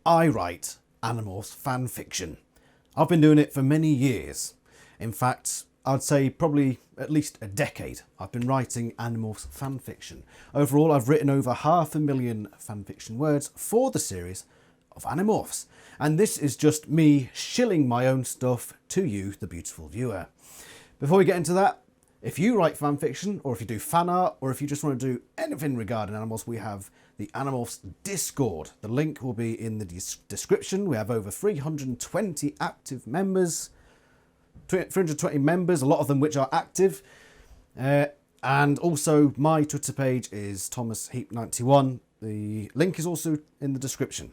I write Animorphs FanFiction. I've been doing it for many years. In fact, I'd say probably at least a decade I've been writing Animorphs FanFiction. Overall, I've written over 500,000 fanfiction words for the series of Animorphs. And this is just me shilling my own stuff to you, the beautiful viewer. Before we get into that, if you write fanfiction, or if you do fan art, or if you just want to do anything regarding animals, we have the Animorphs Discord. The link will be in the description. We have over 320 active members. 320 members, a lot of them which are active. And also my Twitter page is ThomasHeap91. The link is also in the description.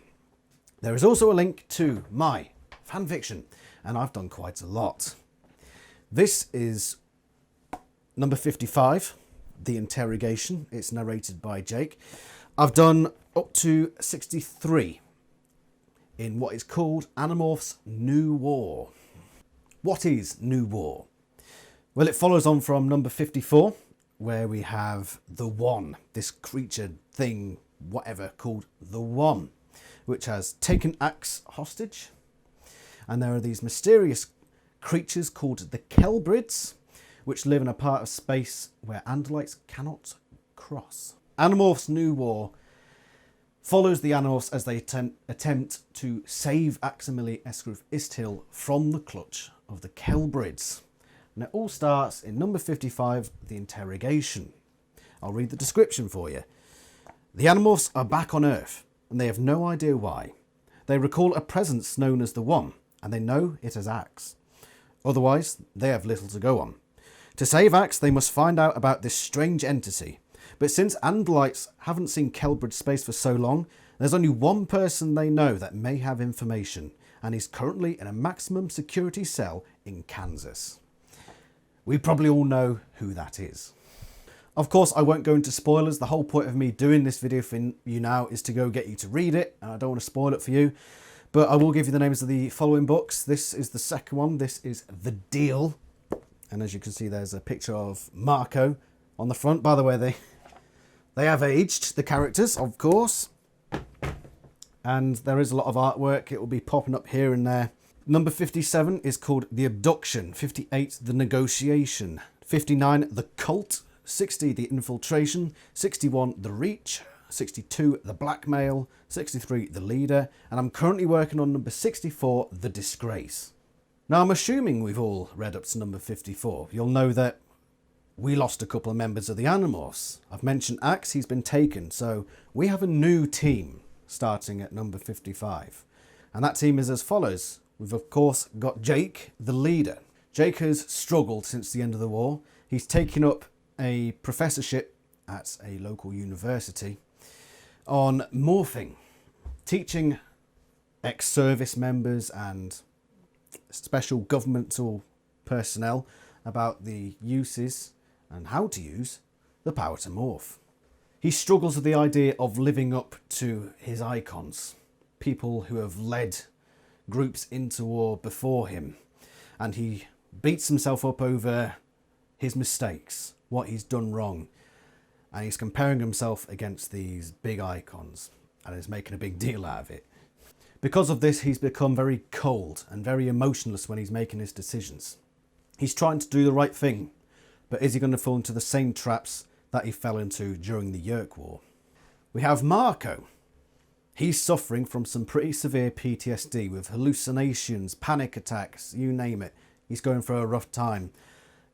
There is also a link to my fanfiction, and I've done quite a lot. This is number 55, The Interrogation. It's narrated by Jake. I've done up to 63 in what is called Animorphs New War. What is New War? Well, it follows on from number 54, where we have the One, this creature thing, whatever, called the One, which has taken Axe hostage. And there are these mysterious creatures called the Kelbrids, which live in a part of space where Andalites cannot cross. Animorphs New War follows the Animorphs as they attempt to save Aximili Escruf Istil from the clutch of the Kelbrids. And it all starts in number 55, The Interrogation. I'll read the description for you. The Animorphs are back on Earth, and they have no idea why. They recall a presence known as the One, and they know it as Axe. Otherwise, they have little to go on. To save Axe, they must find out about this strange entity. But since Andalites haven't seen Kelbrid space for so long, there's only one person they know that may have information, and he's currently in a maximum security cell in Kansas. We probably all know who that is. Of course, I won't go into spoilers. The whole point of me doing this video for you now is to go get you to read it, and I don't want to spoil it for you. But I will give you the names of the following books. This is the second one. This is The Deal. And as you can see, there's a picture of Marco on the front. By the way, they have aged, the characters, of course. And there is a lot of artwork. It will be popping up here and there. Number 57 is called The Abduction. 58, The Negotiation. 59, The Cult. 60, The Infiltration. 61, The Reach. 62, The Blackmail. 63, The Leader. And I'm currently working on number 64, The Disgrace. Now, I'm assuming we've all read up to number 54. You'll know that we lost a couple of members of the Animorphs. I've mentioned Axe, he's been taken, so we have a new team starting at number 55. And that team is as follows. We've, of course, got Jake, the leader. Jake has struggled since the end of the war. He's taken up a professorship at a local university on morphing, teaching ex-service members and special governmental personnel about the uses and how to use the power to morph. He struggles with the idea of living up to his icons, people who have led groups into war before him, and he beats himself up over his mistakes, what he's done wrong, and he's comparing himself against these big icons and is making a big deal out of it. Because of this, he's become very cold and very emotionless when he's making his decisions. He's trying to do the right thing, but is he going to fall into the same traps that he fell into during the Yerk War? We have Marco. He's suffering from some pretty severe PTSD with hallucinations, panic attacks, you name it. He's going through a rough time.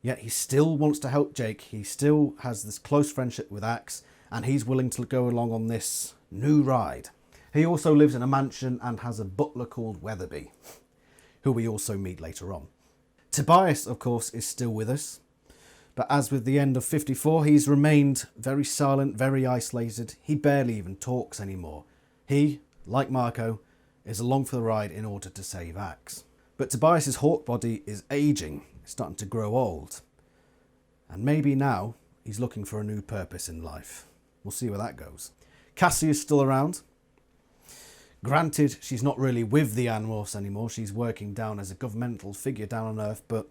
Yet he still wants to help Jake. He still has this close friendship with Axe, and he's willing to go along on this new ride. He also lives in a mansion and has a butler called Weatherby, who we also meet later on. Tobias, of course, is still with us, but as with the end of 54, he's remained very silent, very isolated. He barely even talks anymore. He, like Marco, is along for the ride in order to save Axe. But Tobias's hawk body is aging, starting to grow old, and maybe now he's looking for a new purpose in life. We'll see where that goes. Cassie is still around. Granted, she's not really with the Animorphs anymore. She's working down as a governmental figure down on Earth, but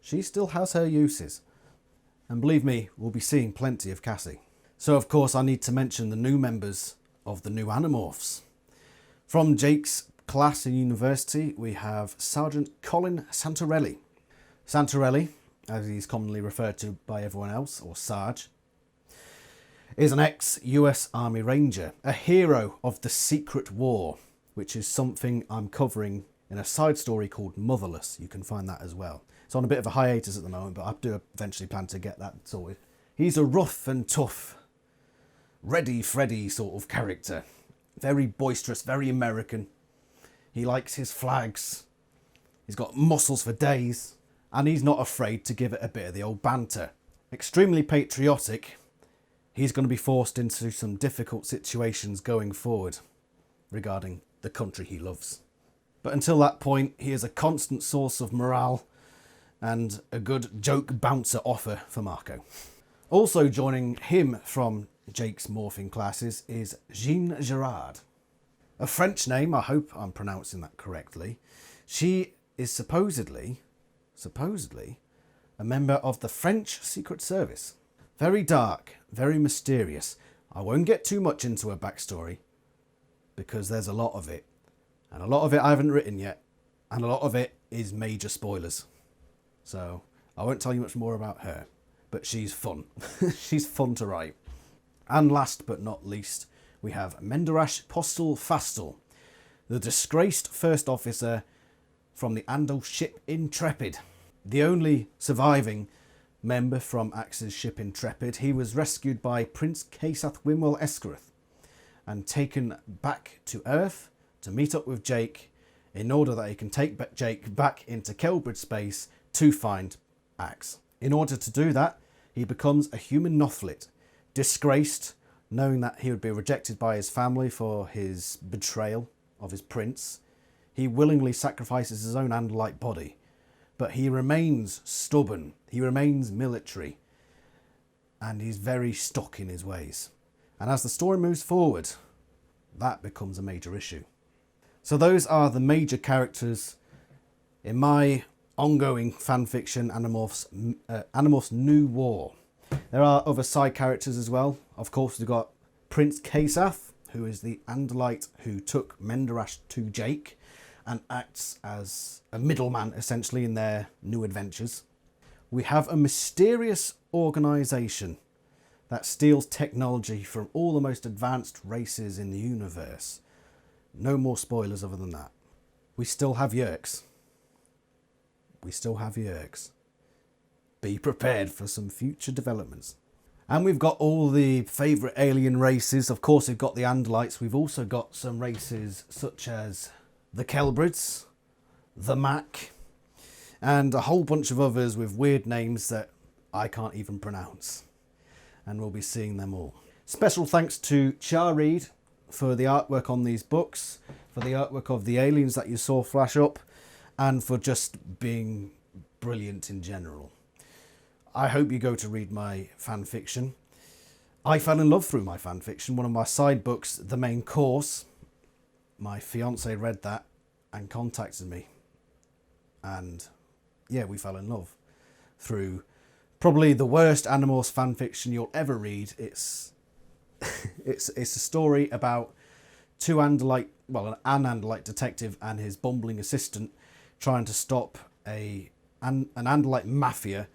she still has her uses. And believe me, we'll be seeing plenty of Cassie. So of course I need to mention the new members of the new Animorphs. From Jake's class in university, we have Sergeant Colin Santarelli. Santarelli, as he's commonly referred to by everyone else, or Sarge, is an ex-US Army Ranger, a hero of the Secret War, which is something I'm covering in a side story called Motherless. You can find that as well. It's on a bit of a hiatus at the moment, but I do eventually plan to get that sorted. He's a rough and tough, ready Freddy sort of character. Very boisterous, very American. He likes his flags. He's got muscles for days. And he's not afraid to give it a bit of the old banter. Extremely patriotic. He's going to be forced into some difficult situations going forward regarding the country he loves. But until that point, he is a constant source of morale and a good joke bouncer offer for Marco. Also joining him from Jake's morphing classes is Jean Girard. A French name, I hope I'm pronouncing that correctly. She is supposedly a member of the French Secret Service. Very dark, very mysterious. I won't get too much into her backstory because there's a lot of it. And a lot of it I haven't written yet. And a lot of it is major spoilers. So I won't tell you much more about her. But she's fun. She's fun to write. And last but not least, we have Menderash Postel Fastel, the disgraced first officer from the Andal ship Intrepid. The only surviving member from Axe's ship Intrepid, he was rescued by Prince Kasath Wimwell Eskareth and taken back to Earth to meet up with Jake in order that he can take Jake back into Kelbridge space to find Axe. In order to do that, he becomes a human Nothlit, disgraced, knowing that he would be rejected by his family for his betrayal of his prince. He willingly sacrifices his own Andalite body, but he remains stubborn, he remains military, and he's very stuck in his ways. And as the story moves forward, that becomes a major issue. So those are the major characters in my ongoing fanfiction, Animorphs New War. There are other side characters as well. Of course, we've got Prince Kasath, who is the Andalite who took Menderash to Jake and acts as a middleman, essentially, in their new adventures. We have a mysterious organisation that steals technology from all the most advanced races in the universe. No more spoilers other than that. We still have Yerks. Be prepared for some future developments. And we've got all the favourite alien races. Of course, we've got the Andalites. We've also got some races such as the Kelbrids, the Mac, and a whole bunch of others with weird names that I can't even pronounce. And we'll be seeing them all. Special thanks to Char Reed for the artwork on these books, for the artwork of the aliens that you saw flash up, and for just being brilliant in general. I hope you go to read my fan fiction. I fell in love through my fan fiction. One of my side books, The Main Course, my fiance read that and contacted me. And yeah, we fell in love through probably the worst Animorphs fan fiction you'll ever read. It's a story about an Andalite detective and his bumbling assistant trying to stop an Andalite mafia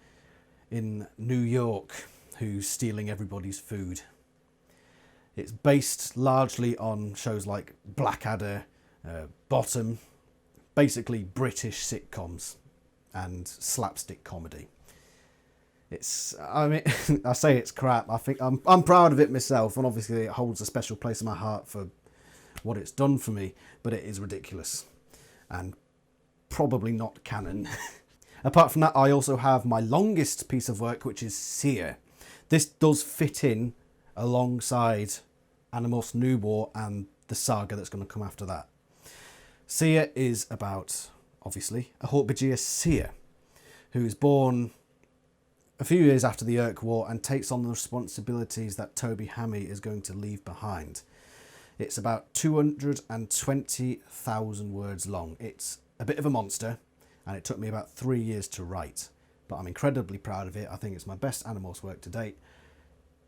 in New York who's stealing everybody's food. It's based largely on shows like Blackadder, Bottom, basically British sitcoms and slapstick comedy. I say it's crap. I think I'm proud of it myself, and obviously it holds a special place in my heart for what it's done for me, but it is ridiculous and probably not canon. Apart from that, I also have my longest piece of work, which is Seer. This does fit in alongside Animorphs New War and the saga that's going to come after that. Seer is about, obviously, a Hork-Bajir seer who is born a few years after the Urk War and takes on the responsibilities that Toby Hammy is going to leave behind. It's about 220,000 words long. It's a bit of a monster, and it took me about 3 years to write, but I'm incredibly proud of it. I think it's my best Animorphs work to date.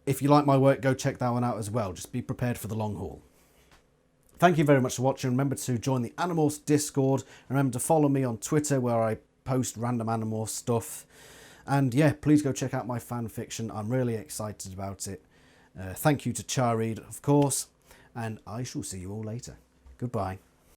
If you like my work, go check that one out as well. Just be prepared for the long haul. Thank you very much for watching. Remember to join the Animorphs Discord. Remember to follow me on Twitter, where I post random Animorphs stuff. And yeah, please go check out my fan fiction. I'm really excited about it. Thank you to Charid, of course. And I shall see you all later. Goodbye.